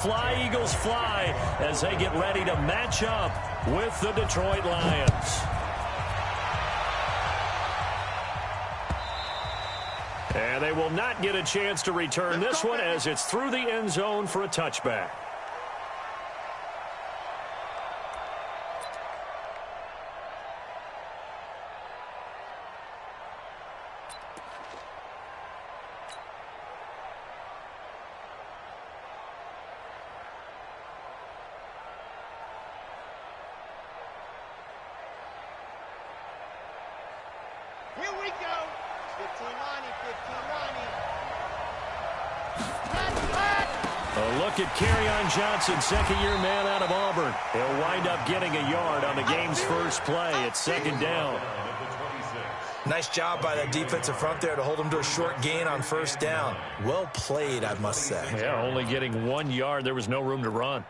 Fly, Eagles fly, as they get ready to match up with the Detroit Lions. And they will not get a chance to return this one as it's through the end zone for a touchback. Here we go. 15-90. A look at Kerryon Johnson, second-year man out of Auburn. He'll wind up getting a yard on the game's first play. It's second down. Nice job by that defensive front there to hold him to a short gain on first down. Well played, I must say. Yeah, only getting 1 yard. There was no room to run.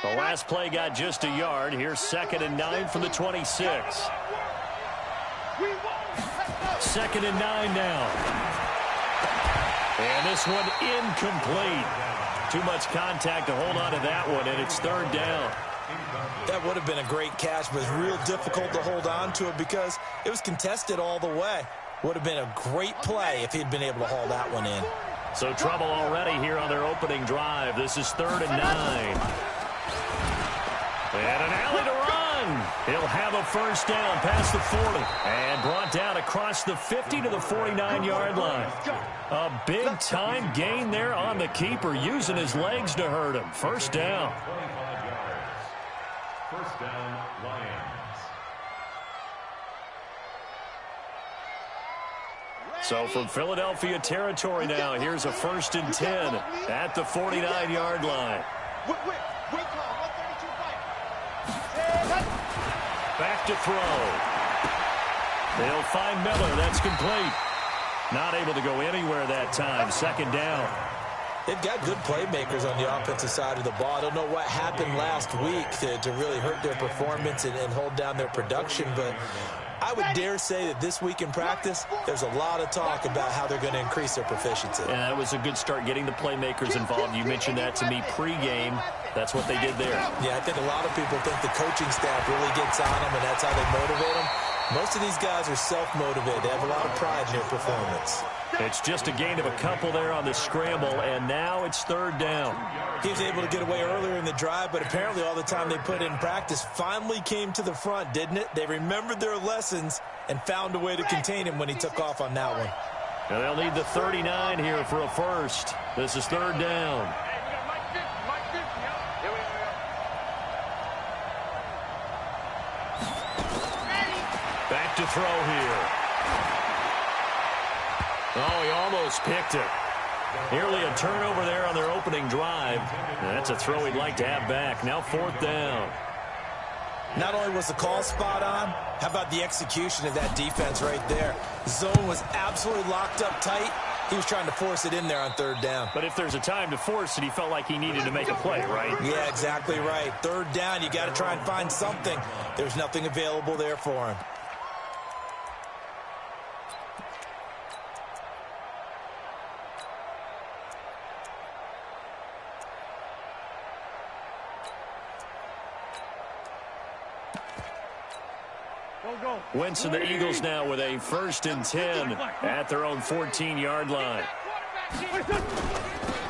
The last play got just a yard. Here's 2nd and 9 from the 26. 2nd and 9 now. And this one incomplete. Too much contact to hold on to that one, and it's 3rd down. That would have been a great catch, but it's real difficult to hold on to it because it was contested all the way. Would have been a great play if he'd been able to haul that one in. So trouble already here on their opening drive. This is 3rd and 9. And an alley to run. He'll have a first down past the 40. And brought down across the 50 to the 49-yard line. A big-time gain there on the keeper, using his legs to hurt him. First down. First down, Lions. So from Philadelphia territory now, here's a 1st and 10 at the 49-yard line. Back to throw. They'll find Miller. That's complete. Not able to go anywhere that time. 2nd down. They've got good playmakers on the offensive side of the ball. I don't know what happened last week to really hurt their performance and hold down their production, but I would dare say that this week in practice, there's a lot of talk about how they're going to increase their proficiency. And that was a good start, getting the playmakers involved. You mentioned that to me pregame. That's what they did there. Yeah, I think a lot of people think the coaching staff really gets on them, and that's how they motivate them. Most of these guys are self-motivated. They have a lot of pride in their performance. It's just a gain of a couple there on the scramble, and now it's 3rd down. He was able to get away earlier in the drive, but apparently all the time they put in practice finally came to the front, didn't it? They remembered their lessons and found a way to contain him when he took off on that one. And they'll need the 39 here for a first. This is 3rd down. Back to throw here. Oh, he almost picked it. Nearly a turnover there on their opening drive. And that's a throw he'd like to have back. Now 4th down. Not only was the call spot on, how about the execution of that defense right there? The zone was absolutely locked up tight. He was trying to force it in there on 3rd down. But if there's a time to force it, he felt like he needed to make a play, right? Yeah, exactly right. 3rd down, you got to try and find something. There's nothing available there for him. Wentz and the Eagles now with a 1st and 10 at their own 14-yard line.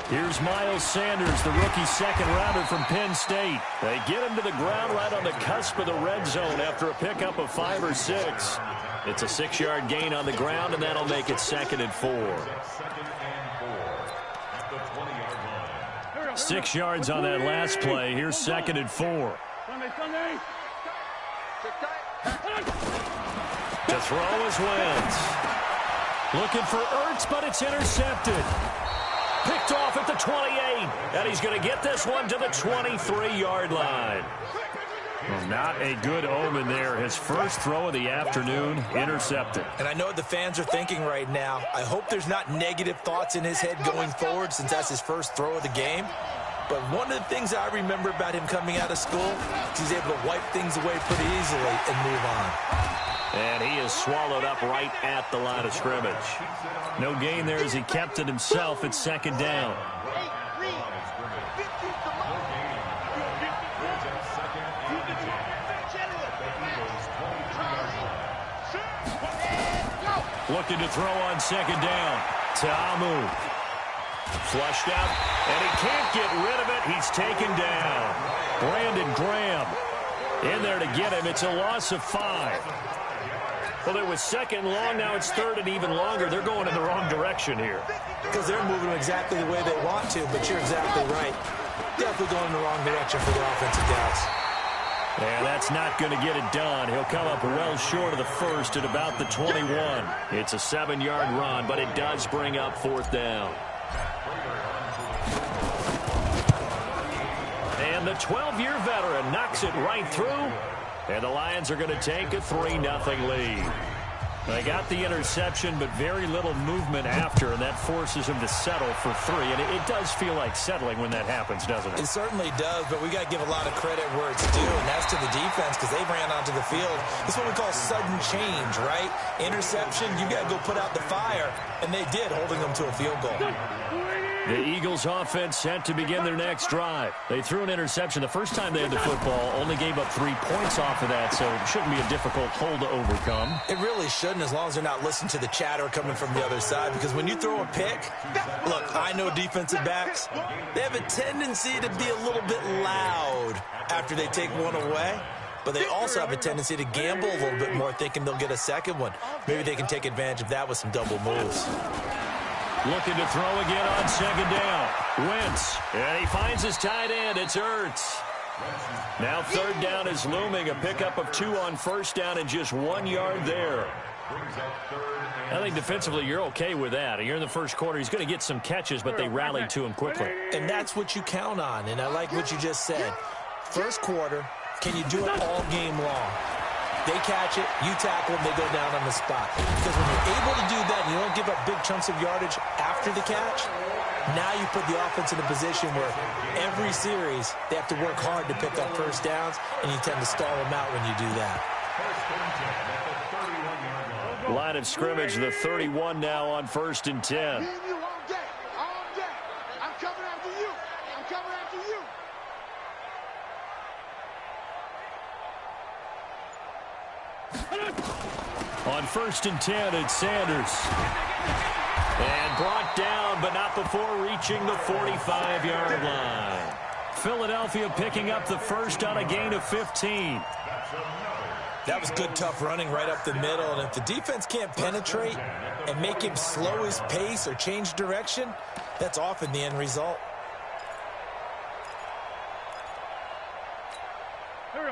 Here's Miles Sanders, the rookie 2nd-rounder from Penn State. They get him to the ground right on the cusp of the red zone after a pickup of 5 or 6. It's a 6-yard gain on the ground, and that'll make it 2nd and 4. 6 yards on that last play. Here's 2nd and 4. To throw is Wentz. Looking for Ertz, but it's intercepted. Picked off at the 28. And he's going to get this one to the 23-yard line. Well, not a good omen there. His first throw of the afternoon, intercepted. And I know what the fans are thinking right now. I hope there's not negative thoughts in his head going forward since that's his first throw of the game. But one of the things I remember about him coming out of school is he's able to wipe things away pretty easily and move on. And he is swallowed up right at the line of scrimmage. No gain there as he kept it himself at second down. Looking to throw on second down. Ta'amu. Flushed out, and he can't get rid of it. He's taken down. Brandon Graham in there to get him. It's a loss of 5. Well, it was second long. Now it's third and even longer. They're going in the wrong direction here. Because they're moving exactly the way they want to, but you're exactly right. Definitely going in the wrong direction for the offensive guys. And that's not going to get it done. He'll come up well short of the first at about the 21. It's a 7-yard run, but it does bring up fourth down. And the 12-year veteran knocks it right through. And the Lions are going to take a 3-0 lead. They got the interception, but very little movement after, and that forces him to settle for 3. And it does feel like settling when that happens, doesn't it? It certainly does, but we got to give a lot of credit where it's due, and that's to the defense because they ran onto the field. It's what we call sudden change, right? Interception, you got to go put out the fire, and they did, holding them to a field goal. The Eagles offense set to begin their next drive. They threw an interception the first time they had the football, only gave up 3 points off of that, so it shouldn't be a difficult hole to overcome. It really shouldn't, as long as they're not listening to the chatter coming from the other side, because when you throw a pick, look, I know defensive backs, they have a tendency to be a little bit loud after they take one away, but they also have a tendency to gamble a little bit more, thinking they'll get a second one. Maybe they can take advantage of that with some double moves. Looking to throw again on second down. Wentz. And he finds his tight end. It's Ertz. Now third down is looming. A pickup of 2 on first down and just 1 yard there. I think defensively you're okay with that. You're in the first quarter. He's going to get some catches, but they rallied to him quickly. And that's what you count on. And I like what you just said. First quarter, can you do it all game long? They catch it, you tackle them, they go down on the spot. Because when you're able to do that and you don't give up big chunks of yardage after the catch, now you put the offense in a position where every series they have to work hard to pick up first downs, and you tend to stall them out when you do that. Line of scrimmage, the 31 now on 1st and 10. On 1st and 10, it's Sanders. And brought down, but not before reaching the 45-yard line. Philadelphia picking up the first on a gain of 15. That was good, tough running right up the middle. And if the defense can't penetrate and make him slow his pace or change direction, that's often the end result.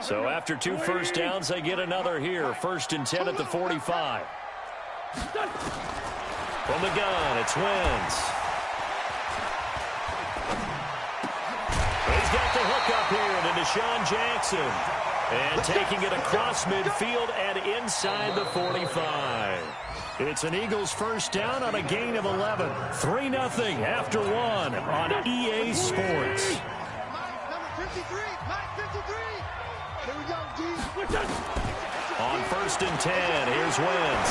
So after 2 first downs, they get another here. 1st and 10 at the 45. From the gun, it's Wentz. He's got the hook up here to Deshaun Jackson. And taking it across midfield and inside the 45. It's an Eagles first down on a gain of 11. 3-0 after 1 on EA Sports. On 1st and 10, here's Wentz.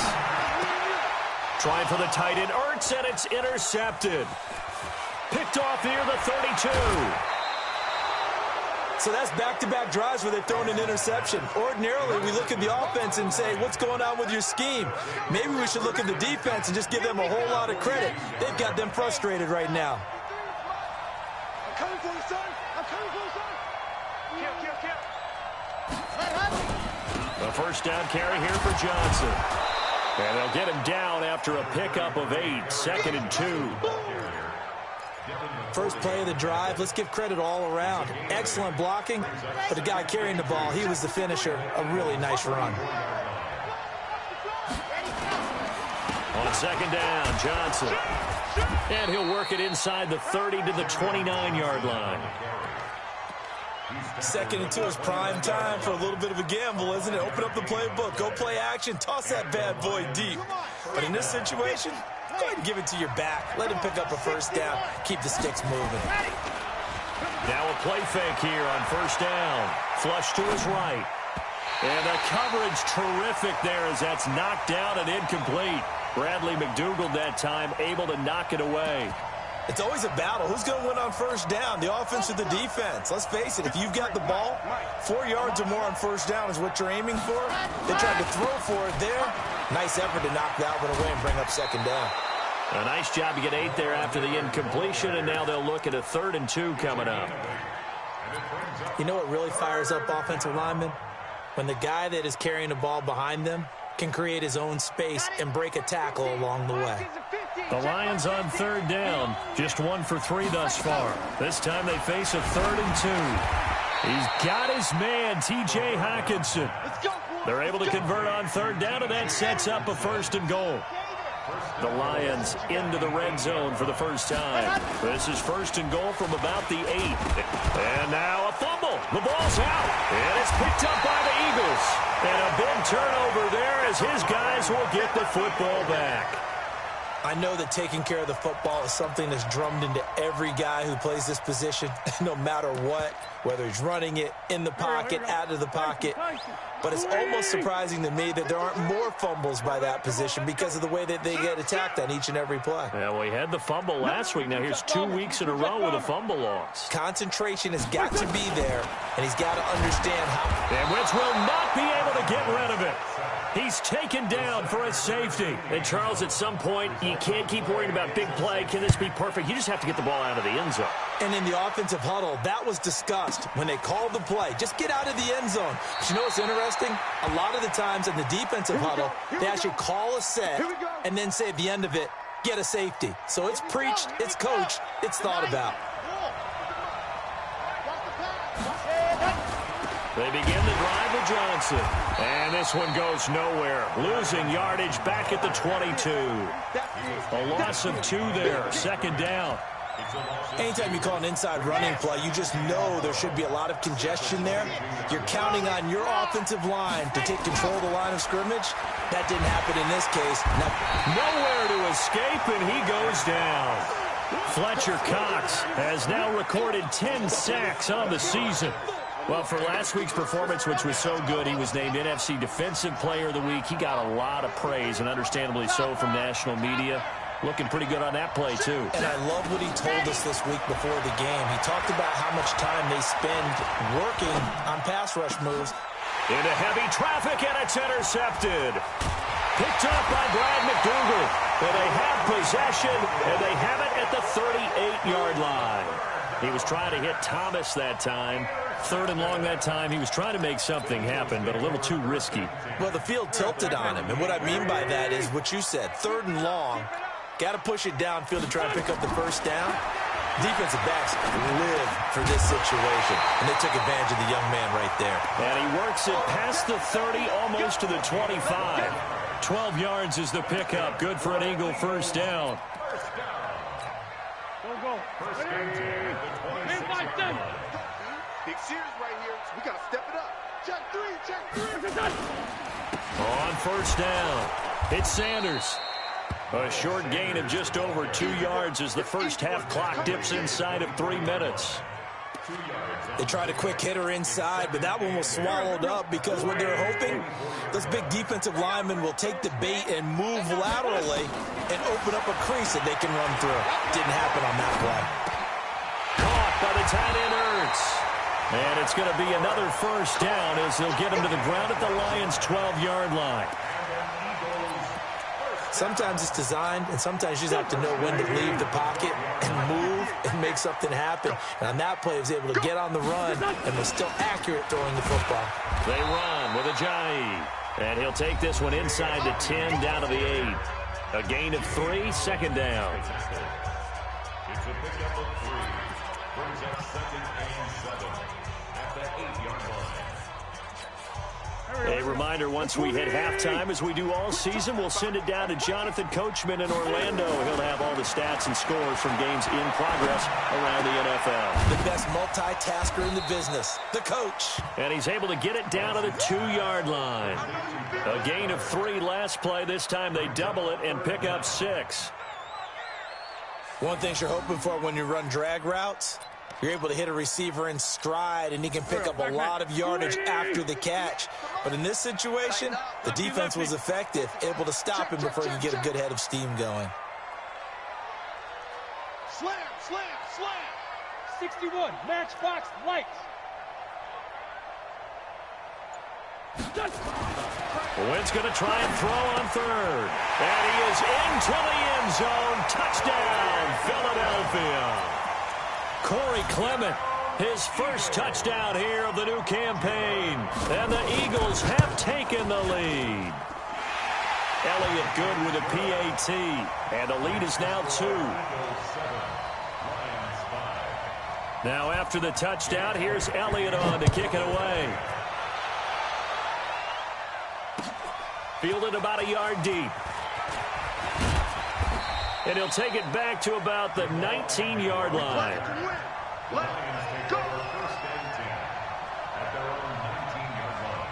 Trying for the tight end, Ertz, and it's intercepted. Picked off near the 32. So that's back-to-back drives where they're throwing an interception. Ordinarily, we look at the offense and say, what's going on with your scheme? Maybe we should look at the defense and just give them a whole lot of credit. They've got them frustrated right now. I'm coming for you, son. I'm coming for you, son. Kill. The first down carry here for Johnson. And they'll get him down after a pickup of 8. 2nd and 2. First play of the drive, let's give credit all around. Excellent blocking, but the guy carrying the ball, he was the finisher. A really nice run. On 2nd down, Johnson. And he'll work it inside the 30 to the 29-yard line. 2nd and 2 is prime time for a little bit of a gamble, isn't it? Open up the playbook, go play action, toss that bad boy deep. But in this situation, go ahead and give it to your back. Let him pick up a first down. Keep the sticks moving. Now a play fake here on 1st down. Flush to his right. And the coverage terrific there as that's knocked down and incomplete. Bradley McDougald that time able to knock it away. It's always a battle. Who's going to win on first down, the offense or the defense? Let's face it, if you've got the ball, 4 yards or more on first down is what you're aiming for. They tried to throw for it there. Nice effort to knock that one away and bring up second down. A nice job to get 8 there after the incompletion, and now they'll look at a 3rd and 2 coming up. You know what really fires up offensive linemen? When the guy that is carrying the ball behind them can create his own space and break a tackle along the way. The Lions on 3rd down, just 1 for 3 thus far. This time they face a 3rd and 2. He's got his man, T.J. Hawkinson. They're able to convert on 3rd down, and that sets up a 1st and goal. The Lions into the red zone for the first time. This is 1st and goal from about the 8. And now a fumble. The ball's out. And it's picked up by the Eagles. And a big turnover there as his guys will get the football back. I know that taking care of the football is something that's drummed into every guy who plays this position, no matter what, whether he's running it, in the pocket, out of the pocket. But it's almost surprising to me that there aren't more fumbles by that position because of the way that they get attacked on each and every play. Yeah, we had the fumble last week. Now here's 2 weeks in a row with a fumble loss. Concentration has got to be there, and he's got to understand how. And Wentz will not be able to get rid of it. He's taken down for a safety. And, Charles, at some point, you can't keep worrying about big play. Can this be perfect? You just have to get the ball out of the end zone. And in the offensive huddle, that was discussed when they called the play. Just get out of the end zone. But you know what's interesting? A lot of the times in the defensive huddle, they actually call a set and then say at the end of it, get a safety. So it's preached, it's coached, it's thought about. They begin the drive with Johnson. And this one goes nowhere. Losing yardage back at the 22. A loss of 2 there. 2nd down. Anytime you call an inside running play, you just know there should be a lot of congestion there. You're counting on your offensive line to take control of the line of scrimmage. That didn't happen in this case. Nowhere to escape, and he goes down. Fletcher Cox has now recorded 10 sacks on the season. Well, for last week's performance, which was so good, he was named NFC Defensive Player of the Week. He got a lot of praise, and understandably so, from national media. Looking pretty good on that play, too. And I love what he told us this week before the game. He talked about how much time they spend working on pass rush moves. Into heavy traffic, and it's intercepted. Picked up by Brad McDougald. And they have possession, and they have it at the 38-yard line. He was trying to hit Thomas that time. 3rd and long that time. He was trying to make something happen, but a little too risky. Well, the field tilted on him, and what I mean by that is what you said, 3rd and long. Got to push it downfield to try and pick up the first down. Defensive backs live for this situation, and they took advantage of the young man right there. And he works it past the 30, almost to the 25. 12 yards is the pickup. Good for an Eagle first down. Go. Big series right here. We got to step it up. Check 3. On first down, it's Sanders. A short gain of just over 2 yards as the first half clock dips inside of 3 minutes. They tried a quick hitter inside, but that one was swallowed up because what they're hoping, those big defensive linemen will take the bait and move laterally and open up a crease that they can run through. Didn't happen on that play. Caught by the tight end, Ertz. And it's going to be another first down as they'll get him to the ground at the Lions' 12-yard line. Sometimes it's designed, and sometimes you just have to know when to leave the pocket and move and make something happen. And on that play, he was able to get on the run and was still accurate throwing the football. They run with Ajayi. And he'll take this one inside the 10, down to the 8. A gain of 3, 2nd down. It's a pickup of 3. Brings up 2nd and 7 at the 8-yard line. A reminder, once we hit halftime, as we do all season, we'll send it down to Jonathan Coachman in Orlando. He'll have all the stats and scores from games in progress around the NFL. The best multitasker in the business, the coach. And he's able to get it down to the 2-yard line. A gain of 3 last play. This time they double it and pick up 6. One thing you're hoping for when you run drag routes, You're able to hit a receiver in stride, and he can pick up a lot of yardage after the catch. But in this situation, the defense was effective, able to stop him before he could get a good head of steam going. Slam, slam, slam. 61, matchbox lights. Wentz going to try and throw on third. And he is into the end zone. Touchdown, Philadelphia. Corey Clement, his first touchdown here of the new campaign. And the Eagles have taken the lead. Elliott good with a PAT. And the lead is now 2. Now after the touchdown, here's Elliott on to kick it away. Fielded about a yard deep. And he'll take it back to about the 19-yard line. Let's go. First and 10 at their own 19-yard line.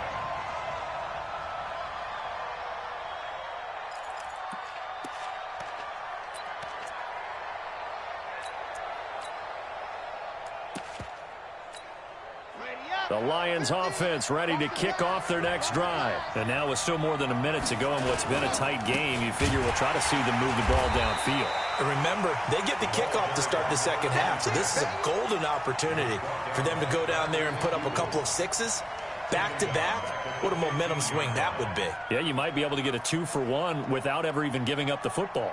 The Lions offense ready to kick off their next drive. And now with still more than a minute to go in what's been a tight game, you figure we'll try to see them move the ball downfield. And remember, they get the kickoff to start the second half, so this is a golden opportunity for them to go down there and put up a couple of sixes back-to-back. What a momentum swing that would be. Yeah, you might be able to get a 2-for-1 without ever even giving up the football.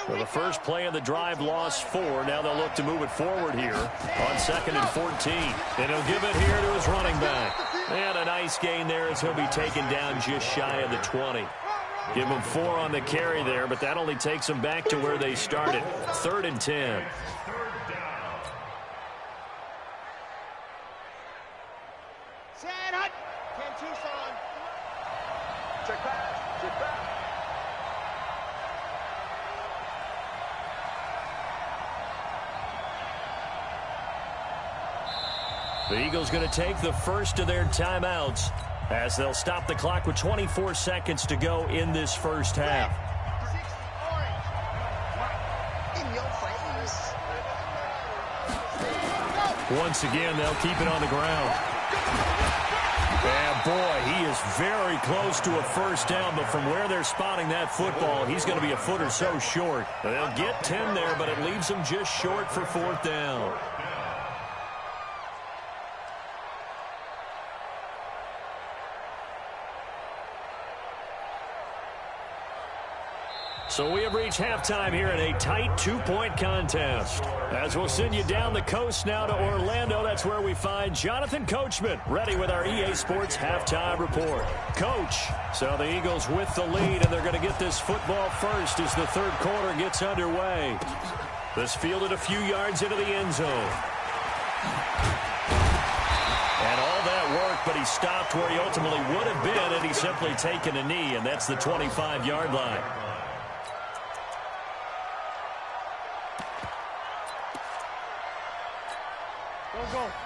Well, the first play of the drive lost 4. Now they'll look to move it forward here on 2nd and 14. And he'll give it here to his running back. And a nice gain there as he'll be taken down just shy of the 20. Give him 4 on the carry there, but that only takes them back to where they started. 3rd and 10. Check back, check back. The Eagles going to take the first of their timeouts as they'll stop the clock with 24 seconds to go in this first half. Once again, they'll keep it on the ground. And boy, he is very close to a first down, but from where they're spotting that football, he's going to be a foot or so short. They'll get 10 there, but it leaves them just short for 4th down. So we have reached halftime here in a tight 2-point contest. As we'll send you down the coast now to Orlando, that's where we find Jonathan Coachman, ready with our EA Sports halftime report. Coach, so the Eagles with the lead, and they're going to get this football first as the 3rd quarter gets underway. This fielded a few yards into the end zone. And all that work, but he stopped where he ultimately would have been had he simply taken a knee, and that's the 25-yard line.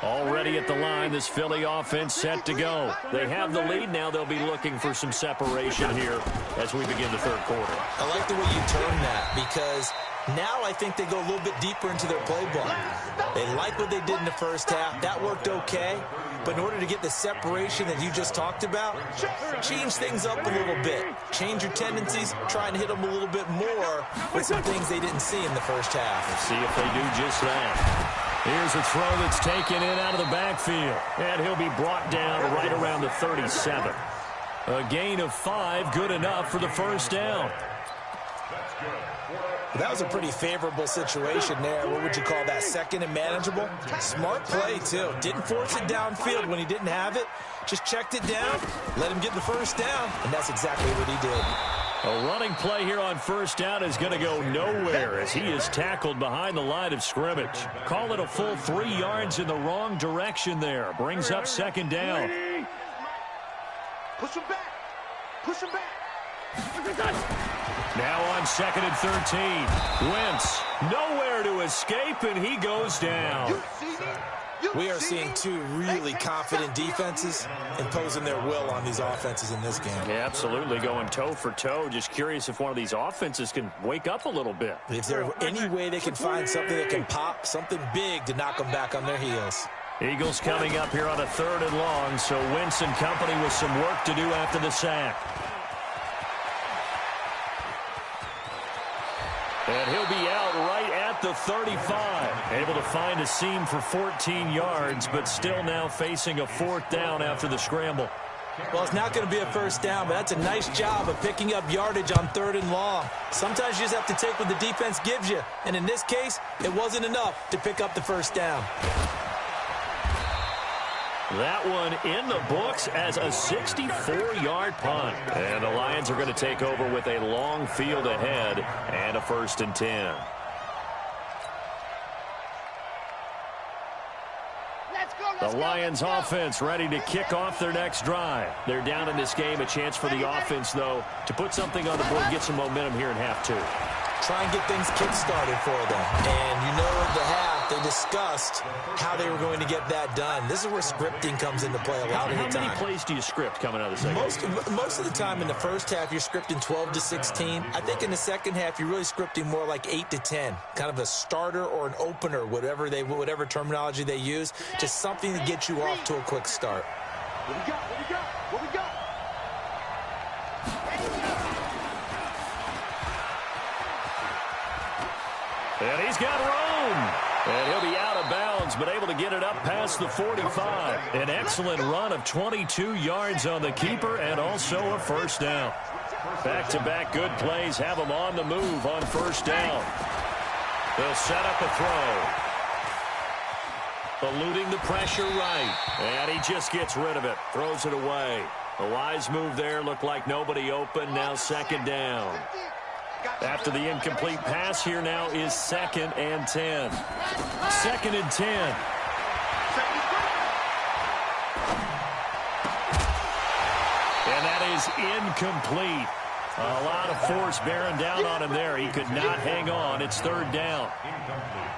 Already at the line, this Philly offense set to go. They have the lead now. They'll be looking for some separation here as we begin the 3rd quarter. I like the way you term that, because now I think they go a little bit deeper into their playbook. They like what they did in the first half. That worked okay. But in order to get the separation that you just talked about, change things up a little bit. Change your tendencies, try and hit them a little bit more with some things they didn't see in the first half. Let's see if they do just that. Here's a throw that's taken in out of the backfield. And he'll be brought down right around the 37. A gain of 5, good enough for the first down. That was a pretty favorable situation there. What would you call that? 2nd and manageable? Smart play, too. Didn't force it downfield when he didn't have it. Just checked it down, let him get the first down, and that's exactly what he did. A running play here on first down is going to go nowhere as he is tackled behind the line of scrimmage. Call it a full 3 yards in the wrong direction there. Brings up 2nd down. Push him back. Push him back. Now on 2nd and 13. Wentz nowhere to escape, and he goes down. You see me? We are seeing two really confident defenses imposing their will on these offenses in this game. Yeah, absolutely, going toe for toe. Just curious if one of these offenses can wake up a little bit. Is there any way they can find something that can pop, something big to knock them back on their heels? Eagles coming up here on a 3rd and long, so Wentz and company with some work to do after the sack. And he'll be out right at the 35. Able to find a seam for 14 yards, but still now facing a 4th down after the scramble. Well, it's not going to be a first down, but that's a nice job of picking up yardage on 3rd and long. Sometimes you just have to take what the defense gives you, and in this case, it wasn't enough to pick up the first down. That one in the books as a 64-yard punt. And the Lions are going to take over with a long field ahead and a 1st and 10. The Lions offense ready to kick off their next drive. They're down in this game. A chance for the offense, though, to put something on the board, get some momentum here in half 2. Try and get things kick-started for them. And you know at the half, they discussed how they were going to get that done. This is where scripting comes into play a lot of the time. How many plays do you script coming out of the second? Most of the time in the first half, you're scripting 12 to 16. I think in the second half, you're really scripting more like 8 to 10. Kind of a starter or an opener, whatever terminology they use. Just something to get you off to a quick start. What we got? What we got? What we got? And he's got room. And he'll be out of bounds, but able to get it up past the 45. An excellent run of 22 yards on the keeper and also a 1st down. Back-to-back good plays have him on the move on 1st down. They'll set up a throw. Eluding the pressure right. And he just gets rid of it. Throws it away. A wise move there. Looked like nobody open. Now 2nd down. After the incomplete pass, here now is 2nd and 10. 2nd and 10. And that is incomplete. A lot of force bearing down on him there. He could not hang on. It's 3rd down.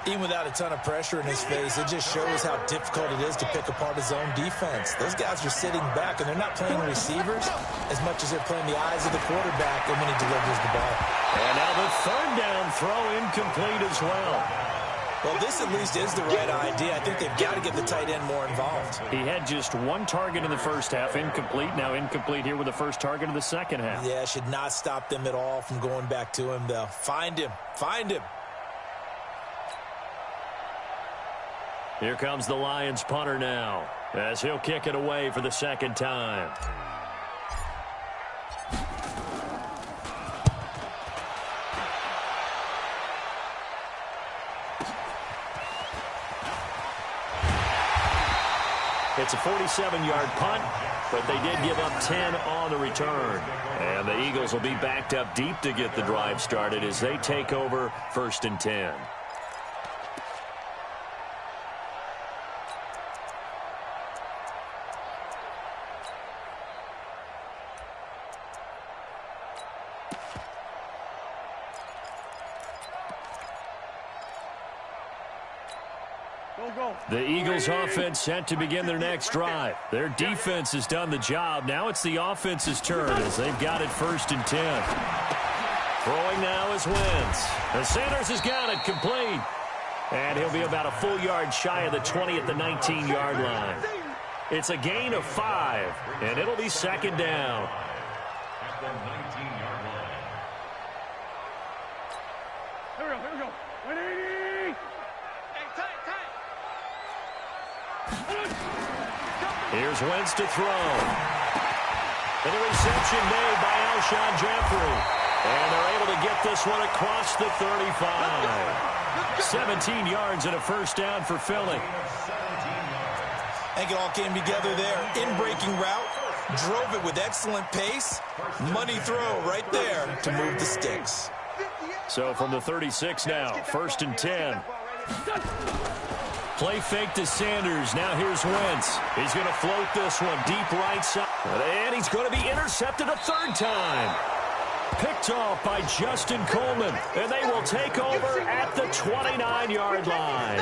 Even without a ton of pressure in his face, it just shows how difficult it is to pick apart his own defense. Those guys are sitting back, and they're not playing receivers as much as they're playing the eyes of the quarterback when he delivers the ball. And now the 3rd down throw incomplete as well. Well, this at least is the right idea. I think they've got to get the tight end more involved. He had just 1 target in the first half, incomplete. Now incomplete here with the first target of the second half. Yeah, should not stop them at all from going back to him, though. Find him. Find him. Here comes the Lions punter now, as he'll kick it away for the 2nd time. It's a 47-yard punt, but they did give up 10 on the return. And the Eagles will be backed up deep to get the drive started as they take over 1st and 10. The Eagles offense set to begin their next drive. Their defense has done the job. Now it's the offense's turn as they've got it 1st and 10. Throwing now is Wentz. And Sanders has got it complete. And he'll be about a full yard shy of the 20 at the 19-yard line. It's a gain of 5, and it'll be 2nd down. At the 19-yard line. Here we go. 180. Here's Wentz to throw. And the reception made by Alshon Jeffrey. And they're able to get this one across the 35. 17 yards and a 1st down for Philly. I think it all came together there. In-breaking route, drove it with excellent pace. Money throw right there to move the sticks. So from the 36 now, 1st and 10. Play fake to Sanders. Now here's Wentz. He's going to float this one deep right side. And he's going to be intercepted a 3rd time. Picked off by Justin Coleman. And they will take over at the 29-yard line.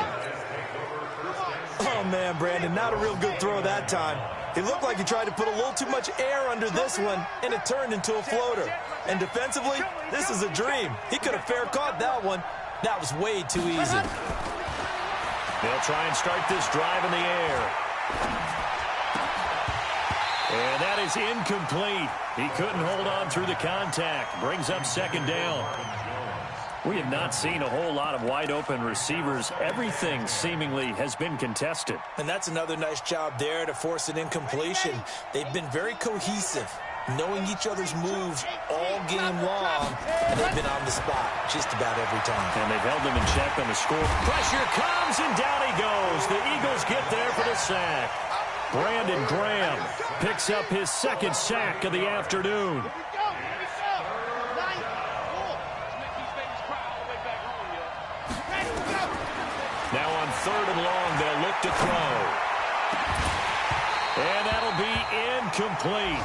Oh, man, Brandon, not a real good throw that time. It looked like he tried to put a little too much air under this one, and it turned into a floater. And defensively, this is a dream. He could have fair caught that one. That was way too easy. They'll try and start this drive in the air. And that is incomplete. He couldn't hold on through the contact. Brings up second down. We have not seen a whole lot of wide-open receivers. Everything seemingly has been contested. And that's another nice job there to force an incompletion. They've been very cohesive, knowing each other's moves all game long, and they've been on the spot just about every time. And they've held them in check on the score. Pressure comes, and down he goes. The Eagles get there for the sack. Brandon Graham picks up his second sack of the afternoon. Now on 3rd and long, they'll look to throw. And that'll be incomplete.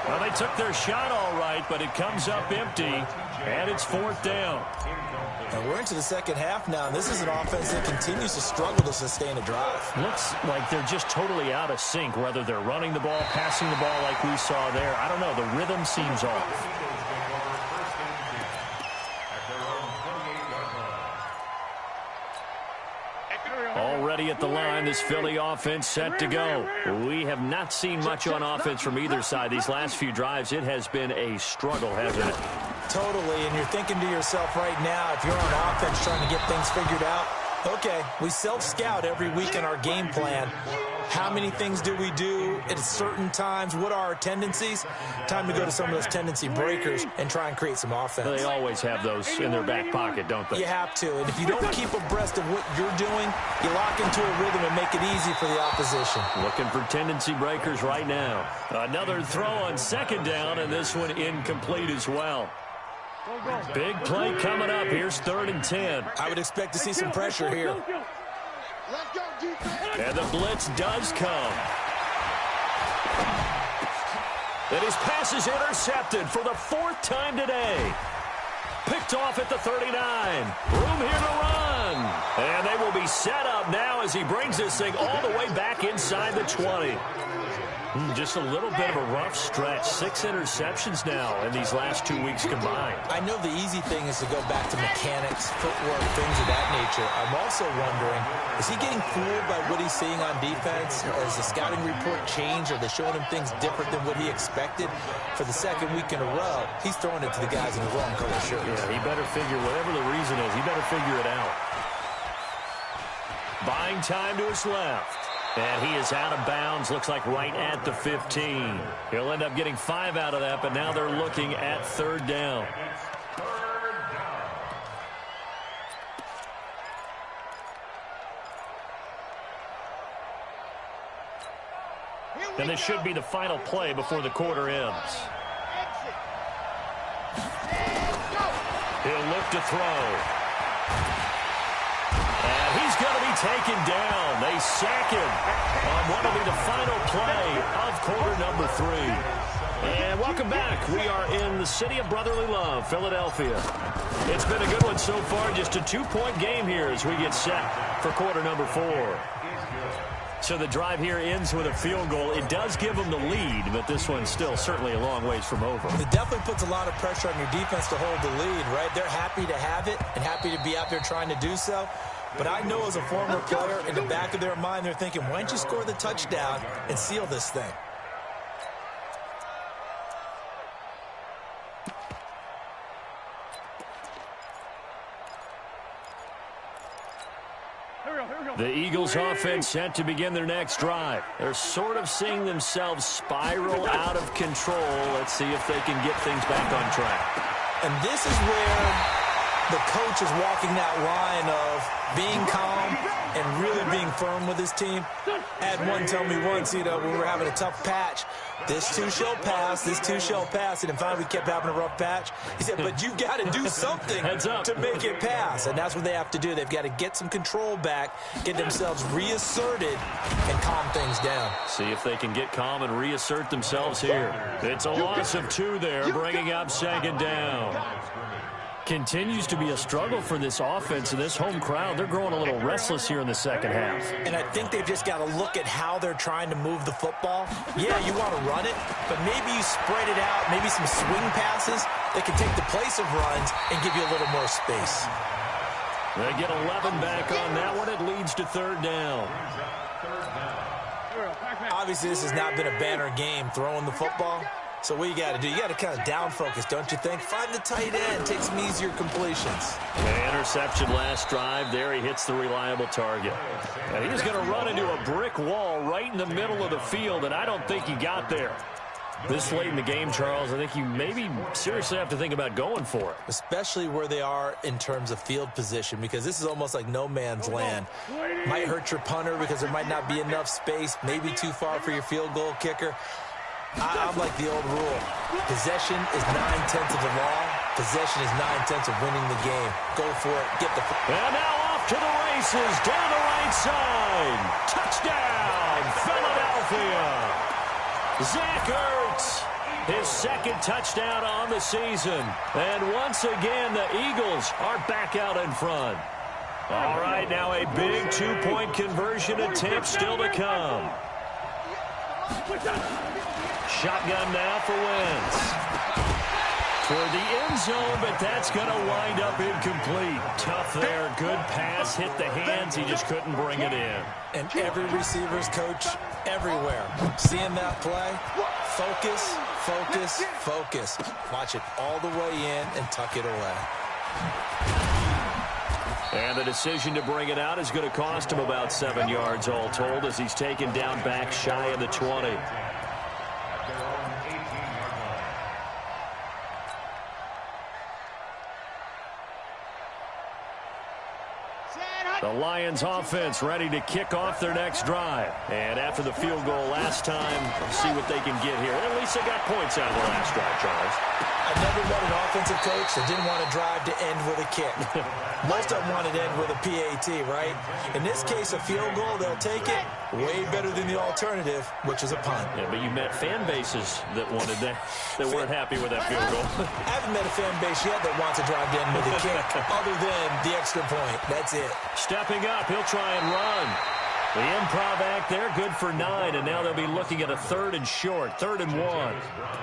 Well, they took their shot all right, but it comes up empty, and it's 4th down. And we're into the second half now, and this is an offense that continues to struggle to sustain a drive. Looks like they're just totally out of sync, whether they're running the ball, passing the ball like we saw there. I don't know. The rhythm seems off. Already at the line, this Philly offense set to go. We have not seen much on offense from either side. These last few drives, it has been a struggle, hasn't it? Totally, and you're thinking to yourself right now, if you're on offense trying to get things figured out, okay, we self-scout every week in our game plan. How many things do we do at certain times? What are our tendencies? Time to go to some of those tendency breakers and try and create some offense. They always have those in their back pocket, don't they? You have to, and if you don't keep abreast of what you're doing, you lock into a rhythm and make it easy for the opposition. Looking for tendency breakers right now. Another throw on 2nd down, and this one incomplete as well. Big play coming up. Here's 3rd and 10. I would expect to see some pressure here. And the blitz does come. And his pass is intercepted for the 4th time today. Picked off at the 39. Room here to run. And they will be set up now as he brings this thing all the way back inside the 20. Just a little bit of a rough stretch. 6 interceptions now in these last 2 weeks combined. I know the easy thing is to go back to mechanics, footwork, things of that nature. I'm also wondering, is he getting fooled by what he's seeing on defense? Has the scouting report changed? Are they showing him things different than what he expected? For the 2nd week in a row, he's throwing it to the guys in the wrong color shirts. Yeah, he better figure, whatever the reason is, he better figure it out. Buying time to his left. And he is out of bounds, looks like right at the 15. He'll end up getting 5 out of that, but now they're looking at 3rd down. And this should be the final play before the quarter ends. He'll look to throw. And he's going to be taken down. They sack him on what will be the final play of quarter number 3. And welcome back. We are in the city of brotherly love, Philadelphia. It's been a good one so far. Just a 2-point game here as we get set for quarter number 4. So the drive here ends with a field goal. It does give them the lead, but this one's still certainly a long ways from over. It definitely puts a lot of pressure on your defense to hold the lead, right? They're happy to have it and happy to be out there trying to do so. But I know as a former player, in the back of their mind, they're thinking, why don't you score the touchdown and seal this thing? The Eagles offense set to begin their next drive. They're sort of seeing themselves spiral out of control. Let's see if they can get things back on track. And this is where the coach is walking that line of being calm and really being firm with his team. I had one tell me once, when we were having a tough patch, this too shall pass, this too shall pass. And finally we kept having a rough patch. He said, but you've got to do something to make it pass. And that's what they have to do. They've got to get some control back, get themselves reasserted, and calm things down. See if they can get calm and reassert themselves here. It's a loss of 2 there, bringing up 2nd down. Continues to be a struggle for this offense and this home crowd. They're growing a little restless here in the second half. And I think they've just got to look at how they're trying to move the football. Yeah, you want to run it, but maybe you spread it out, maybe some swing passes that can take the place of runs and give you a little more space. They get 11 back on that one. It leads to third down. Obviously, this has not been a banner game throwing the football. So what you got to do, you got to kind of down focus, don't you think? Find the tight end, take some easier completions. The interception last drive there. He hits the reliable target. And he's going to run into a brick wall right in the middle of the field, and I don't think he got there. This late in the game, Charles, I think you maybe seriously have to think about going for it. Especially where they are in terms of field position, because this is almost like no man's land. Might hurt your punter because there might not be enough space, maybe too far for your field goal kicker. I'm like the old rule. Possession is 9/10 of the law. Possession is 9/10 of winning the game. Go for it. Get the... And now off to the races. Down the right side. Touchdown, Philadelphia. Zach Ertz, his second touchdown on the season. And once again, the Eagles are back out in front. All right, now a big two-point conversion attempt still to come. Shotgun now for Wentz. Toward the end zone, but that's going to wind up incomplete. Tough there. Good pass. Hit the hands. He just couldn't bring it in. And every receiver's coach everywhere. Seeing that play, focus, focus, focus. Watch it all the way in and tuck it away. And the decision to bring it out is going to cost him about 7 yards all told as he's taken down back shy of the 20. The Lions offense ready to kick off their next drive. And after the field goal last time, we'll see what they can get here. At least they got points out of the last drive, Charles. I've never met an offensive coach that didn't want to drive to end with a kick. Most of them wanted to end with a PAT, right? In this case, a field goal, they'll take it. Way better than the alternative, which is a punt. Yeah, but you met fan bases that wanted that weren't happy with that field goal. I haven't met a fan base yet that wants to drive to end with a kick, other than the extra point. That's it. Stepping up, he'll try and run. The improv act there, good for 9, and now they'll be looking at a 3rd and short, 3rd and 1.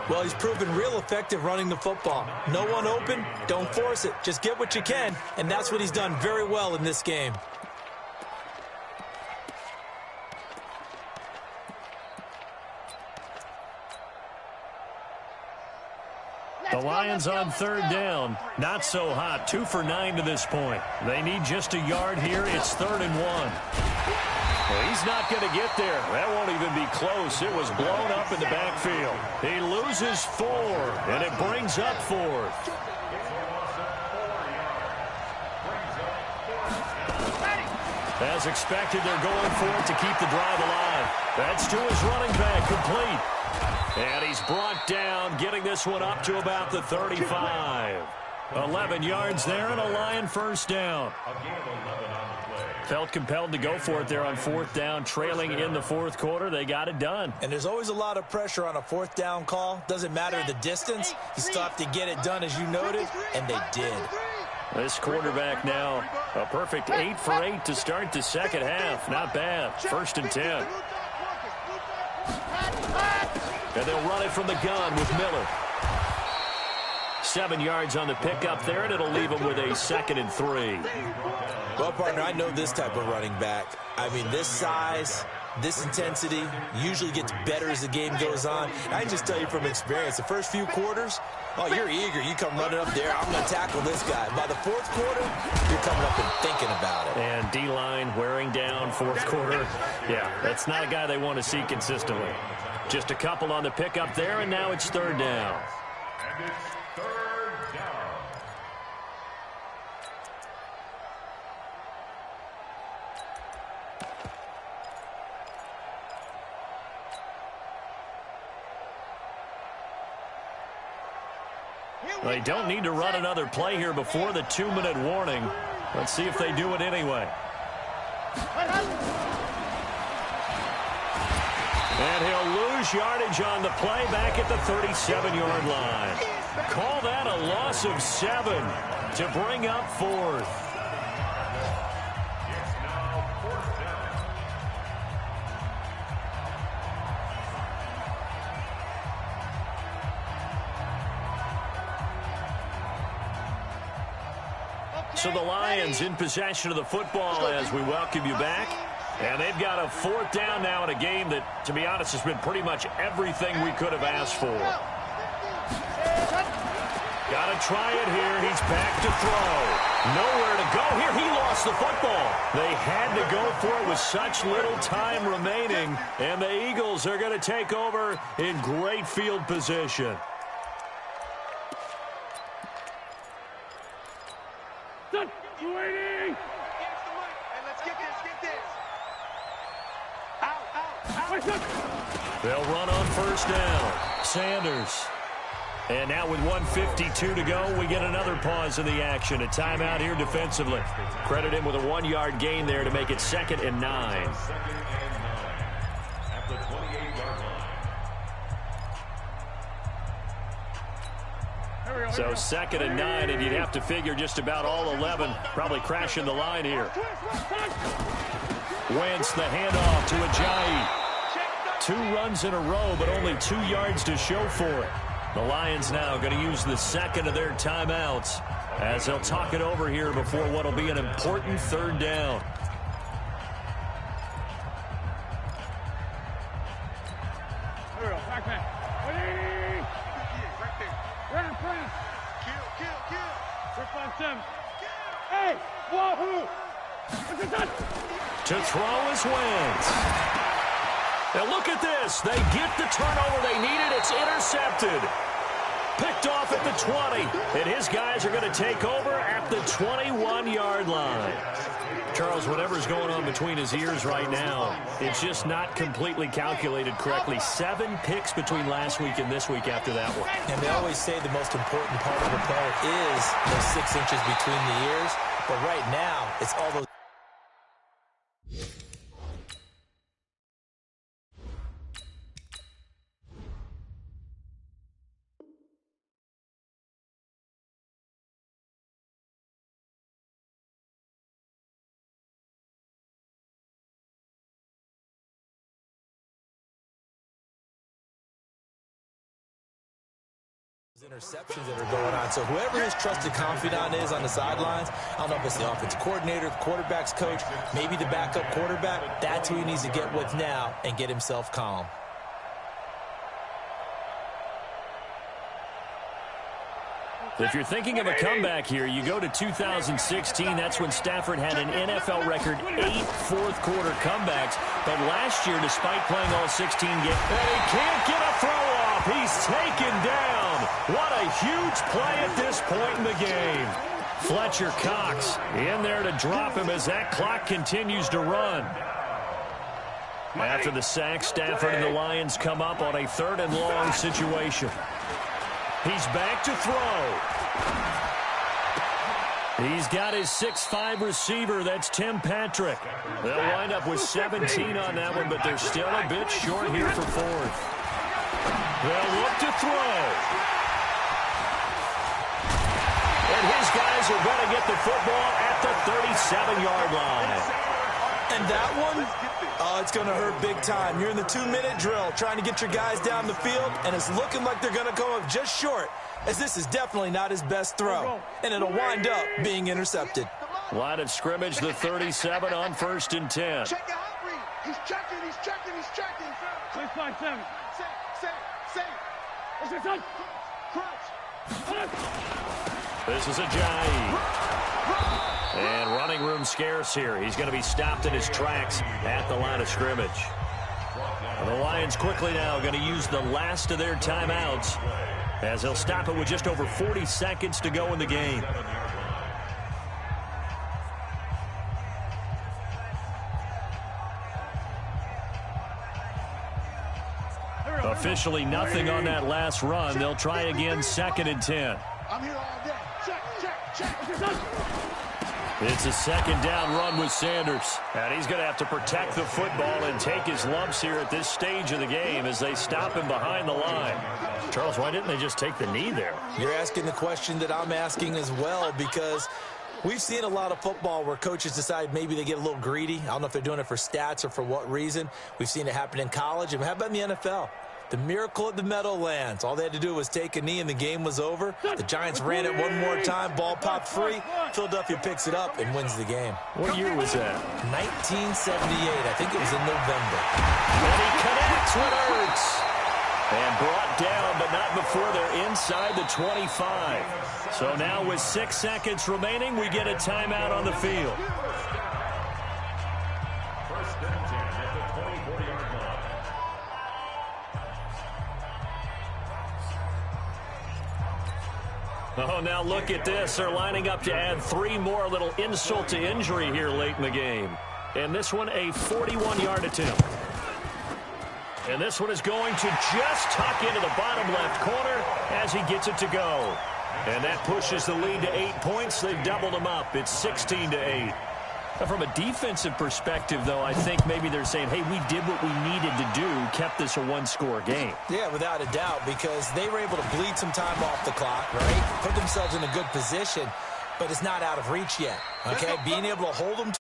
Well, he's proven real effective running the football. No one open, don't force it. Just get what you can, and that's what he's done very well in this game. The Lions on 3rd down. Not so hot. 2 for 9 to this point. They need just a yard here. It's 3rd and 1. Well, he's not going to get there. That won't even be close. It was blown up in the backfield. He loses 4, and it brings up 4th. As expected, they're going for it to keep the drive alive. That's to his running back, complete. And he's brought down, getting this one up to about the 35. 11 yards there and a Lion first down. Felt compelled to go for it there on 4th down, trailing in the 4th quarter. They got it done. And there's always a lot of pressure on a 4th down call. Doesn't matter the distance. You still have to get it done, as you noted, and they did. This quarterback now, a perfect 8 for 8 to start the second half. Not bad. 1st and 10. And they'll run it from the gun with Miller. 7 yards on the pickup there, and it'll leave them with a 2nd and 3. Well, partner, I know this type of running back. I mean, this size, this intensity usually gets better as the game goes on. I can just tell you from experience, the first few quarters, oh, you're eager. You come running up there, I'm going to tackle this guy. By the 4th quarter, you're coming up and thinking about it. And D-line wearing down 4th quarter. Yeah, that's not a guy they want to see consistently. Just a couple on the pickup there, and now it's 3rd down. And it's 3rd down. They don't need to run another play here before the 2-minute warning. Let's see if they do it anyway. And he'll lose yardage on the play back at the 37-yard line. Call that a loss of 7 to bring up 4th. It's now 4th down. So the Lions in possession of the football as we welcome you back. And they've got a 4th down now in a game that, to be honest, has been pretty much everything we could have asked for. Got to try it here. He's back to throw. Nowhere to go here. He lost the football. They had to go for it with such little time remaining. And the Eagles are going to take over in great field position. Waiting! Let's get this. They'll run on 1st down. Sanders. And now with 1:52 to go, we get another pause in the action. A timeout here defensively. Credit him with a 1-yard gain there to make it 2nd and 9. 2nd and 9 at the 28-yard line. So 2nd and 9, and you'd have to figure just about all 11 probably crashing the line here. Wentz the handoff to Ajayi. 2 runs in a row, but only 2 yards to show for it. The Lions now going to use the 2nd of their timeouts as they'll talk it over here before what will be an important 3rd down. Here we go. Back man. 180. Right there. Run, press. Kill. 357. Hey, wahoo! What's it done? To throw is Wentz. Now look at this. They get the turnover they needed. It's intercepted. Picked off at the 20. And his guys are going to take over at the 21-yard line. Charles, whatever's going on between his ears right now, it's just not completely calculated correctly. 7 picks between last week and this week after that one. And they always say the most important part of a player is those 6 inches between the ears. But right now, it's all those. Interceptions that are going on. So whoever his trusted confidant is on the sidelines, I don't know if it's the offensive coordinator, the quarterback's coach, maybe the backup quarterback, that's who he needs to get with now and get himself calm. If you're thinking of a comeback here, you go to 2016. That's when Stafford had an NFL record 8 fourth-quarter comebacks. But last year, despite playing all 16 games, he can't get a throw off. He's taken down. What a huge play at this point in the game. Fletcher Cox in there to drop him as that clock continues to run. After the sack, Stafford and the Lions come up on a 3rd and long situation. He's back to throw. He's got his 6'5" receiver. That's Tim Patrick. They'll wind up with 17 on that one, but they're still a bit short here for 4th. They'll look to throw. And his guys are going to get the football at the 37-yard line. And that one, it's going to hurt big time. You're in the 2-minute drill trying to get your guys down the field, and it's looking like they're going to go up just short, as this is definitely not his best throw, and it'll wind up being intercepted. Line of scrimmage, the 37 on 1st and 10. Check the hot read. He's checking. 657. Say. What's it done? Crunch. This is Ajayi. And running room scarce here. He's going to be stopped in his tracks at the line of scrimmage. And the Lions quickly now going to use the last of their timeouts as they'll stop it with just over 40 seconds to go in the game. Officially nothing on that last run. They'll try again 2nd and 10. I'm here all day. Check. It's a second down run with Sanders. And he's going to have to protect the football and take his lumps here at this stage of the game as they stop him behind the line. Charles, why didn't they just take the knee there? You're asking the question that I'm asking as well, because we've seen a lot of football where coaches decide maybe they get a little greedy. I don't know if they're doing it for stats or for what reason. We've seen it happen in college. And how about in the NFL? The miracle at the Meadowlands. All they had to do was take a knee and the game was over. The Giants ran it one more time. Ball popped free. Philadelphia picks it up and wins the game. What year was that? 1978. I think it was in November. And he connects with Ertz. And brought down, but not before they're inside the 25. So now with 6 seconds remaining, we get a timeout on the field. First and 10 at the 24-yard line. Oh, now look at this. They're lining up to add 3 more, little insult to injury here late in the game. And this one, a 41-yard attempt. And this one is going to just tuck into the bottom left corner as he gets it to go. And that pushes the lead to 8 points. They've doubled them up. It's 16-8. Now, from a defensive perspective, though, I think maybe they're saying, hey, we did what we needed to do, kept this a one-score game. Yeah, without a doubt, because they were able to bleed some time off the clock, right? Put themselves in a good position, but it's not out of reach yet, okay? Being able to hold them